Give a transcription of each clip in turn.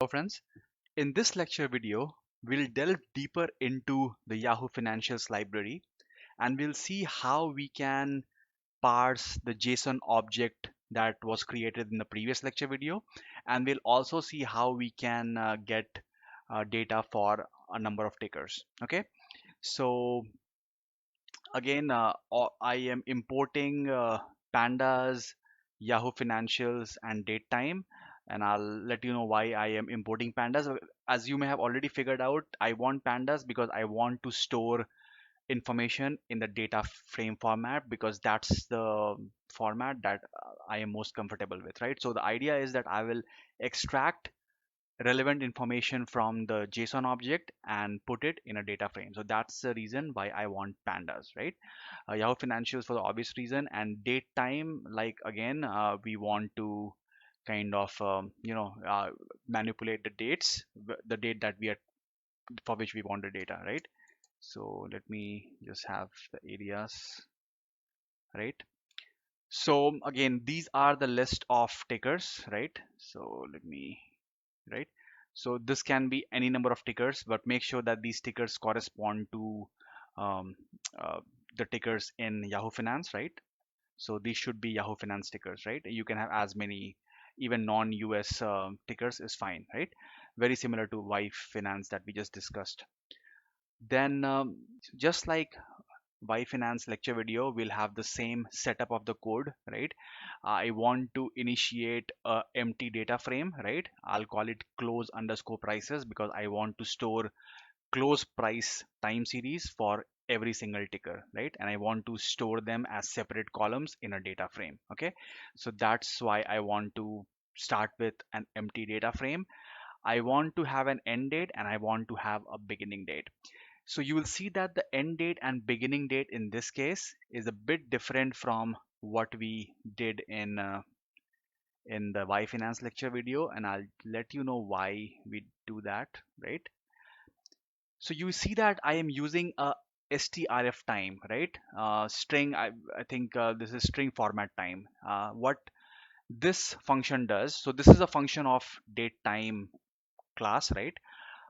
Hello friends, in this lecture video, we'll delve deeper into the Yahoo Financials library and we'll see how we can parse the JSON object that was created in the previous lecture video, and we'll also see how we can get data for a number of tickers. Okay, so again, I am importing pandas, Yahoo Financials, and date time, and I'll let you know why I am importing pandas. As you may have already figured out, I want pandas because I want to store information in the data frame format because that's the format that I am most comfortable with, right? So the idea is that I will extract relevant information from the JSON object and put it in a data frame. So that's the reason why I want pandas, right? Yahoo Financials for the obvious reason, and date time, like again, we want to kind of manipulate the dates, the date that we are for which we want the data, right? So let me just have the areas, right? So again, these are the list of tickers, right? So let me, right? So this can be any number of tickers, but make sure that these tickers correspond to um, uh, the tickers in Yahoo Finance, right? So these should be Yahoo Finance tickers, right? You can have as many, even non-US tickers is fine, right? Very similar to Y Finance that we just discussed. Then just like Y Finance lecture video will have the same setup of the code, right? I want to initiate a empty data frame, right? I'll call it close underscore prices because I want to store close price time series for every single ticker, right? And I want to store them as separate columns in a data frame. Okay, so that's why I want to start with an empty data frame. I want to have an end date and I want to have a beginning date. So you will see that the end date and beginning date in this case is a bit different from what we did in the Y Finance lecture video, and I'll let you know why we do that, right? So you see that I am using a strf time, right? String, I think this is string format time. What this function does, so this is a function of date time class, right?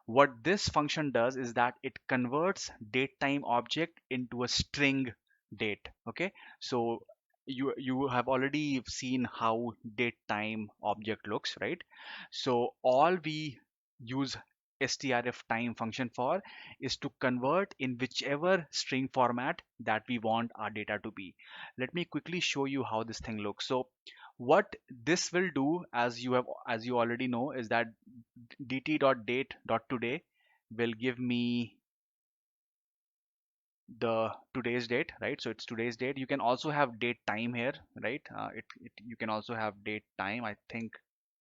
What this function does is that it converts date time object into a string date. Okay, so you have already seen how date time object looks, right? So all we use strf time function for is to convert in whichever string format that we want our data to be. Let me quickly show you how this thing looks. So what this will do, as you already know, is that dt.date.today will give me the today's date, right? So it's today's date. You can also have date time here, right? You can also have date time. I think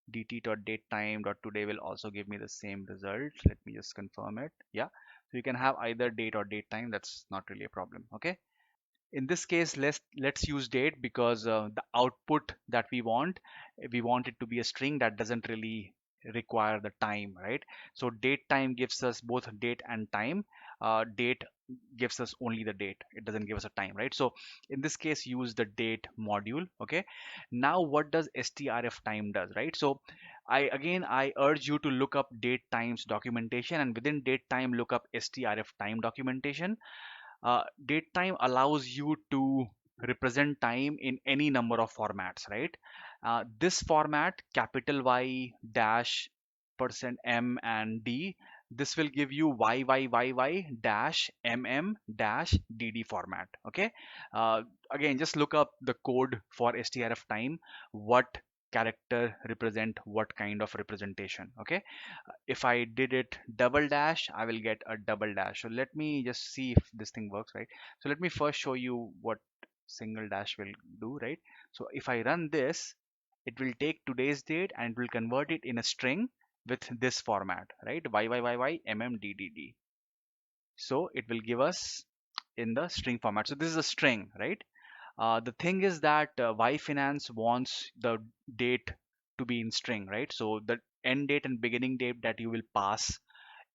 dt.datetime.today will also give me the same result. Let me just confirm it. Yeah, so you can have either date or date time. That's not really a problem. Okay, in this case, let's use date because the output that we want it to be a string that doesn't really require the time, right? So date time gives us both date and time. Date gives us only the date, it doesn't give us a time, right? So in this case, use the date module. Okay, now what does strf time does, right? So I urge you to look up date times documentation, and within date time look up strf time documentation. Date time allows you to represent time in any number of formats, right? This format, capital Y dash percent M and D, this will give you YYYY dash MM dash DD format. Okay. Again, just look up the code for strf time, what character represent what kind of representation. Okay, if I did it double dash, I will get a double dash. So let me just see if this thing works, right? So let me first show you what single dash will do, right? So if I run this, it will take today's date and it will convert it in a string with this format, right? YYYY MMDDD. So it will give us in the string format. So this is a string, right? The thing is that Y Finance wants the date to be in string, right? So the end date and beginning date that you will pass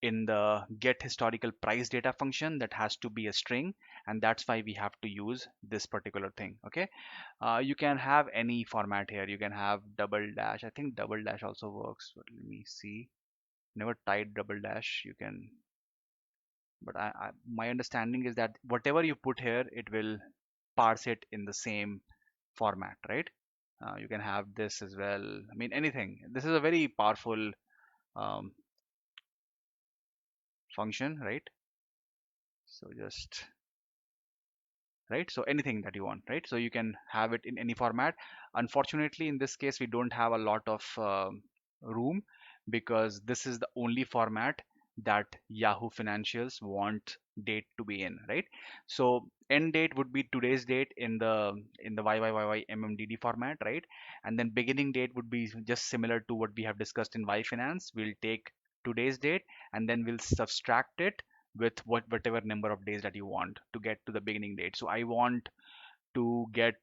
in the get historical price data function, that has to be a string, and that's why we have to use this particular thing. Okay, you can have any format here. You can have double dash. I think double dash also works, but let me see. never type double dash. You can, but my understanding is that whatever you put here, it will parse it in the same format, right? You can have this as well. I mean, anything. This is a very powerful um, function, right? So just right, so anything that you want, right? So you can have it in any format. Unfortunately, in this case we don't have a lot of room, because this is the only format that Yahoo Financials want date to be in, right? So end date would be today's date in the YYYYMMDD format, right? And then beginning date would be just similar to what we have discussed in Y Finance. We'll take today's date and then we'll subtract it with whatever number of days that you want to get to the beginning date. So I want to get,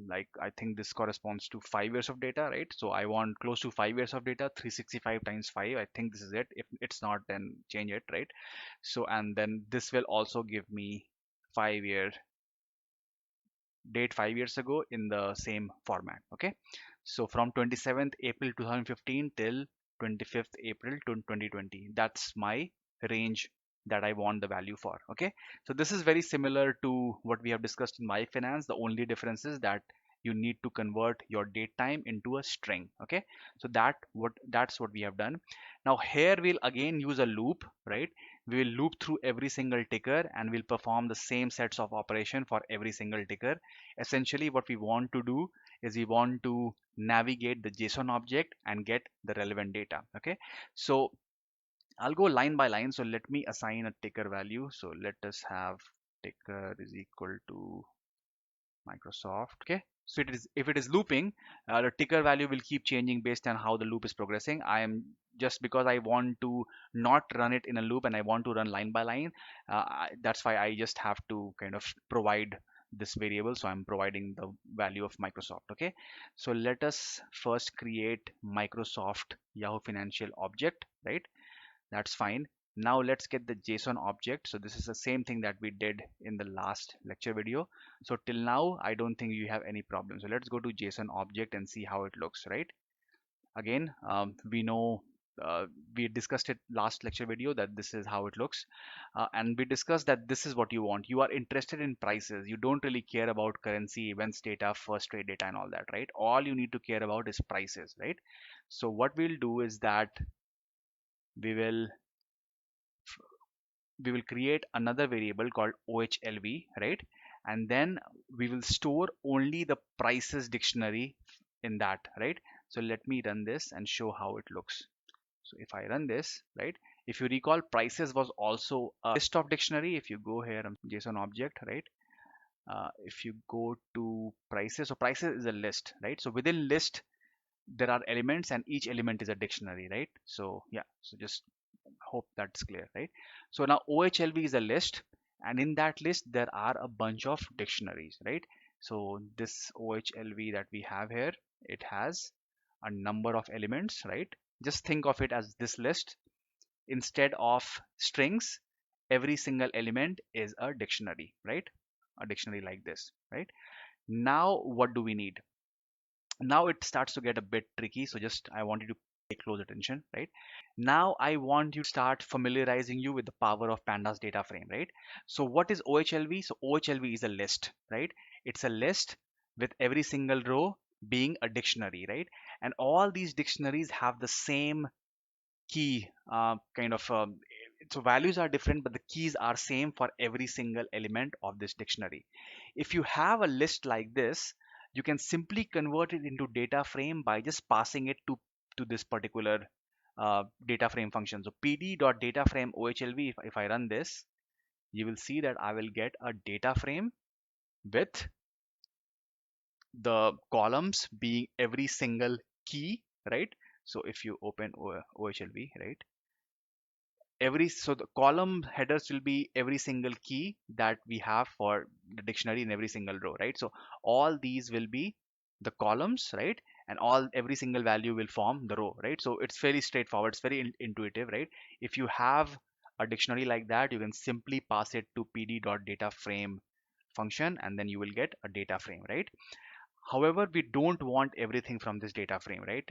like, I think this corresponds to 5 years of data, right? So I want close to 5 years of data. 365 times 5, I think this is it. If it's not, then change it, right? So and then this will also give me 5 year date 5 years ago in the same format. Okay, so from 27th April 2015 till 25th April 2020, that's my range that I want the value for. Okay, so this is very similar to what we have discussed in my finance. The only difference is that you need to convert your date time into a string. Okay, so that's what we have done. Now here we'll again use a loop, right? We will loop through every single ticker and we'll perform the same sets of operation for every single ticker. Essentially what we want to do is we want to navigate the JSON object and get the relevant data. Okay, so I'll go line by line. So let me assign a ticker value. So let us have ticker is equal to Microsoft. Okay, so it is, if it is looping, the ticker value will keep changing based on how the loop is progressing. I am just because I want to not run it in a loop and I want to run line by line. That's why I just have to kind of provide this variable. So I'm providing the value of Microsoft. Okay, so let us first create Microsoft Yahoo Financial object, right? That's fine. Now let's get the JSON object. So this is the same thing that we did in the last lecture video. So till now, I don't think you have any problem. So let's go to JSON object and see how it looks, right? Again, we know we discussed it last lecture video that this is how it looks. And we discussed that this is what you want. You are interested in prices. You don't really care about currency, events data, first trade data and all that, right? All you need to care about is prices, right? So what we'll do is that we will we will create another variable called OHLV, right? And then we will store only the prices dictionary in that, right? So let me run this and show how it looks. So if I run this, right, if you recall, prices was also a list of dictionary. If you go here, JSON object, right? If you go to prices, so prices is a list, right? So within list, there are elements and each element is a dictionary, right? So yeah, so just hope that's clear, right? So now OHLV is a list, and in that list there are a bunch of dictionaries, right? So this OHLV that we have here, it has a number of elements, right? Just think of it as this list. Instead of strings, every single element is a dictionary, right? A dictionary like this, right? Now what do we need? Now it starts to get a bit tricky, so just I want you to pay close attention, right? Now I want you to start familiarizing you with the power of pandas data frame, right? So what is OHLV? So OHLV is a list, right? It's a list with every single row being a dictionary, right? And all these dictionaries have the same key, kind of so values are different, but the keys are same for every single element of this dictionary. If you have a list like this, you can simply convert it into data frame by just passing it to this particular data frame function. So pd.dataframe ohlv, if I run this, you will see that I will get a data frame with the columns being every single key, right? So if you open ohlv, right, so the column headers will be every single key that we have for the dictionary in every single row, right? So all these will be the columns, right? And every single value will form the row, right? So it's very straightforward, it's very intuitive, right? If you have a dictionary like that, you can simply pass it to pd.dataframe function and then you will get a data frame, right? However, we don't want everything from this data frame, right?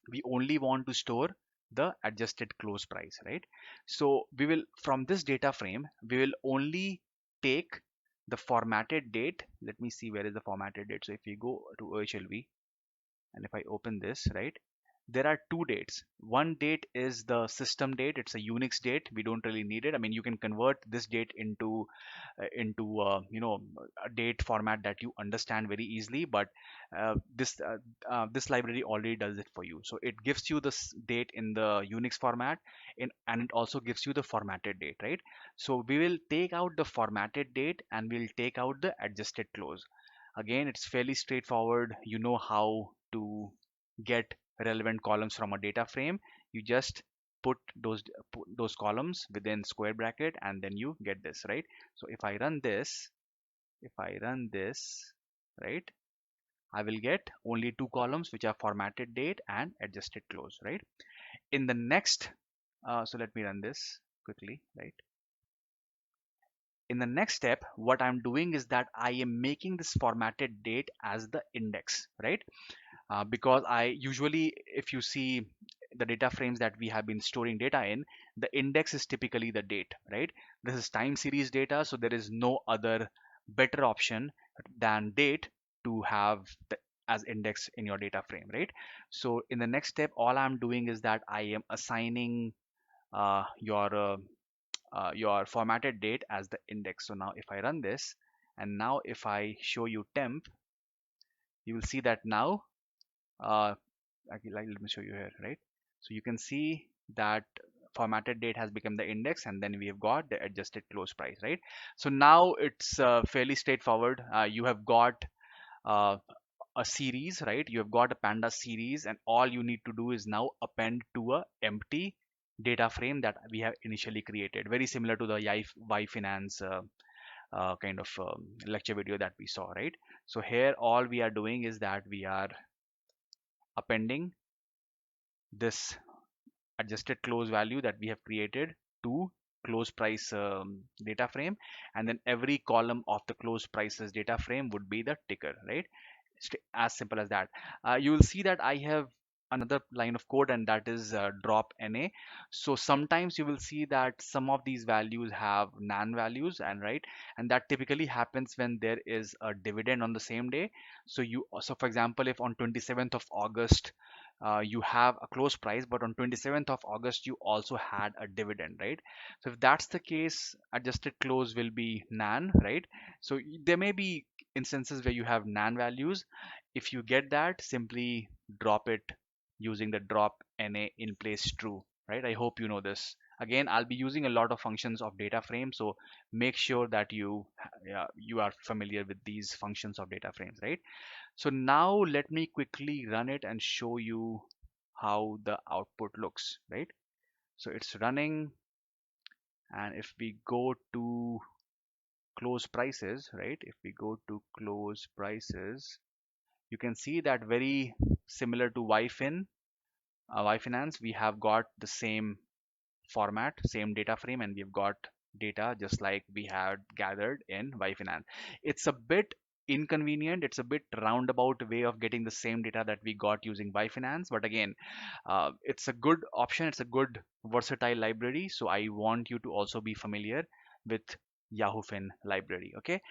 We only want to store the adjusted close price, right? So we will, from this data frame, we will only take the formatted date. Let me see where is the formatted date. So if we go to OHLV and if I open this, right, there are two dates. One date is the system date. It's a Unix date. We don't really need it. I mean, you can convert this date into a date format that you understand very easily. But this library already does it for you. So it gives you this date in the Unix format, and it also gives you the formatted date, right? So we will take out the formatted date and we'll take out the adjusted close. Again, it's fairly straightforward. You know how to get relevant columns from a data frame. You just put those columns within square bracket and then you get this, right? So if I run this, right, I will get only two columns which are formatted date and adjusted close, right? In the next, so let me run this quickly, right? In the next step, what I'm doing is that I am making this formatted date as the index, right? Because I usually, if you see the data frames that we have been storing data in, the index is typically the date, right? This is time series data, so there is no other better option than date to have as index in your data frame, right? So in the next step, all I'm doing is that I am assigning uh, your uh, your formatted date as the index. So now if I run this, and now if I show you temp, you will see that now uh, let me show you here, right? So you can see that formatted date has become the index, and then we have got the adjusted close price, right? So now it's fairly straightforward. You have got uh, a series, right? You have got a panda series, and all you need to do is now append to a empty data frame that we have initially created, very similar to the y finance kind of lecture video that we saw, right? So here all we are doing is that we are appending this adjusted close value that we have created to close price data frame, and then every column of the close prices data frame would be the ticker, right? As simple as that. You will see that I have another line of code, and that is drop na. So sometimes you will see that some of these values have nan values, and right, and that typically happens when there is a dividend on the same day. So for example, if on 27th of August you have a close price, but on 27th of August you also had a dividend, right? So if that's the case, adjusted close will be nan, right? So there may be instances where you have nan values. If you get that, simply drop it using the drop na in place true, right? I hope you know this. Again, I'll be using a lot of functions of data frame, so make sure that you are familiar with these functions of data frames, right? So now let me quickly run it and show you how the output looks, right? So it's running, and if we go to close prices, right? If we go to close prices, you can see that very similar to Y Finance, we have got the same format, same data frame, and we've got data just like we had gathered in Y Finance. It's a bit inconvenient. It's a bit roundabout way of getting the same data that we got using Y Finance. But again, it's a good option. It's a good versatile library. So I want you to also be familiar with Yahoo Fin library. Okay.